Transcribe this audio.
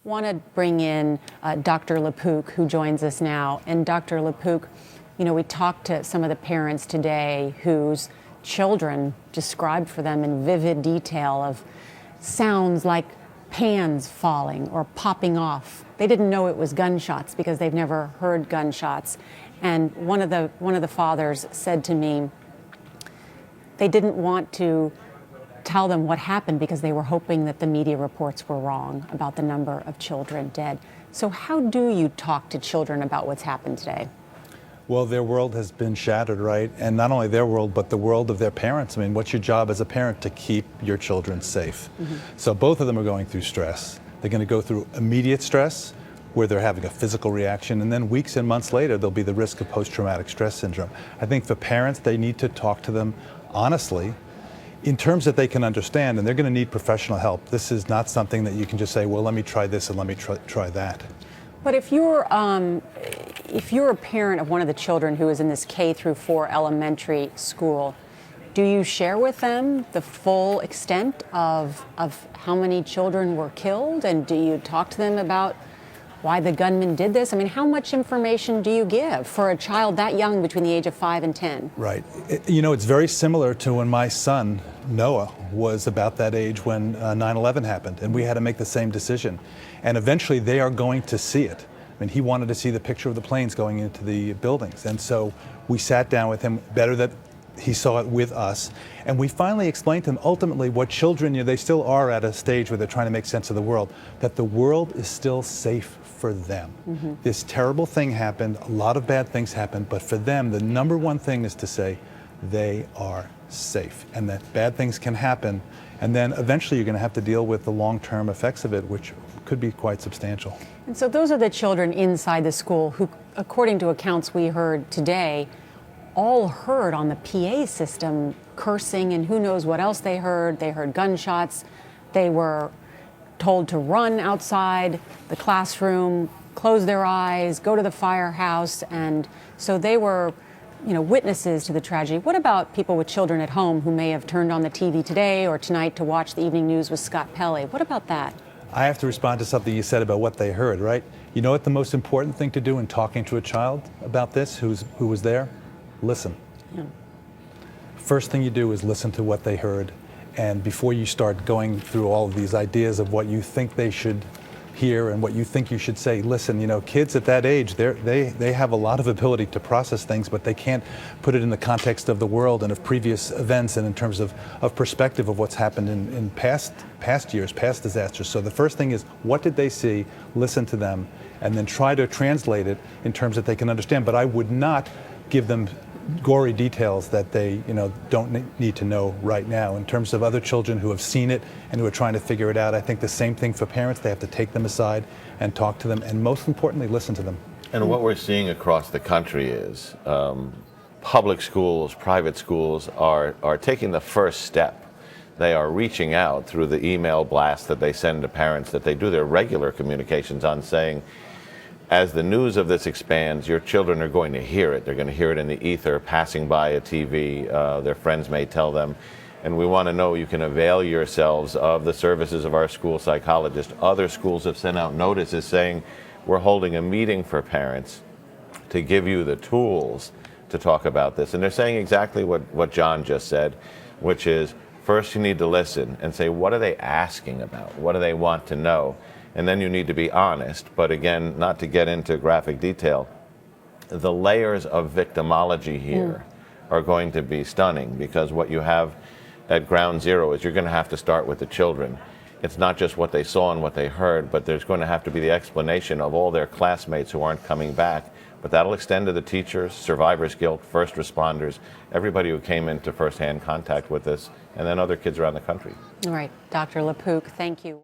Want to bring in Dr. LaPook, who joins us now. And Dr. LaPook, you know, we talked to some of the parents today whose children described for them in vivid detail of sounds like pans falling or popping off. They didn't know it was gunshots because they've never heard gunshots. And one of the fathers said to me, they didn't want to tell them what happened because they were hoping that the media reports were wrong about the number of children dead. So how do you talk to children about what's happened today? Well, their world has been shattered, right? And not only their world, but the world of their parents. I mean, what's your job as a parent? To keep your children safe. Mm-hmm. So both of them are going through stress. They're going to go through immediate stress, where they're having a physical reaction, and then weeks and months later, there'll be the risk of post-traumatic stress syndrome. I think for parents, they need to talk to them honestly, in terms that they can understand, and they're going to need professional help. This is not something that you can just say, well, let me try this and let me try that. But if you're a parent of one of the children who is in this K-4 elementary school, do you share with them the full extent of how many children were killed? And do you talk to them about why the gunman did this? I mean, how much information do you give for a child that young, between the age of 5 and 10? Right. You know, it's very similar to when my son, Noah, was about that age when 9/11 happened, and we had to make the same decision. And eventually they are going to see it. I mean, he wanted to see the picture of the planes going into the buildings. And so we sat down with him, better that he saw it with us, and we finally explained to him ultimately what children, you know, they still are at a stage where they're trying to make sense of the world, that the world is still safe for them. Mm-hmm. This terrible thing happened, a lot of bad things happened, but for them, the number one thing is to say they are safe and that bad things can happen, and then eventually you're going to have to deal with the long-term effects of it, which could be quite substantial. And so those are the children inside the school who, according to accounts we heard today, all heard on the PA system cursing and who knows what else they heard. They heard gunshots. They were told to run outside the classroom, close their eyes, go to the firehouse. And so they were, you know, witnesses to the tragedy. What about people with children at home who may have turned on the TV today or tonight to watch the evening news with Scott Pelley? What about that? I have to respond to something you said about what they heard, right? You know what the most important thing to do in talking to a child about this who was there? Listen. Yeah. First thing you do is listen to what they heard, and before you start going through all of these ideas of what you think they should hear and what you think you should say, listen. You know, kids at that age, they have a lot of ability to process things, but they can't put it in the context of the world and of previous events and in terms of perspective of what's happened in past years, past disasters. So the first thing is, what did they see? Listen to them, and then try to translate it in terms that they can understand. But I would not give them gory details that they, you know, don't need to know right now. In terms of other children who have seen it and who are trying to figure it out, I think the same thing for parents. They have to take them aside and talk to them, and most importantly, listen to them. And what we're seeing across the country is public schools, private schools are taking the first step. They are reaching out through the email blast that they send to parents, that they do their regular communications on, saying, as the news of this expands, your children are going to hear it. They're going to hear it in the ether, passing by a TV. Their friends may tell them. And we want to know you can avail yourselves of the services of our school psychologist. Other schools have sent out notices saying, we're holding a meeting for parents to give you the tools to talk about this. And they're saying exactly what Jon just said, which is, first you need to listen and say, what are they asking about? What do they want to know? And then you need to be honest, but again, not to get into graphic detail. The layers of victimology here are going to be stunning, because what you have at ground zero is you're going to have to start with the children. It's not just what they saw and what they heard, but there's going to have to be the explanation of all their classmates who aren't coming back. But that'll extend to the teachers, survivor's guilt, first responders, everybody who came into firsthand contact with this, and then other kids around the country. All right, Dr. LaPook, thank you.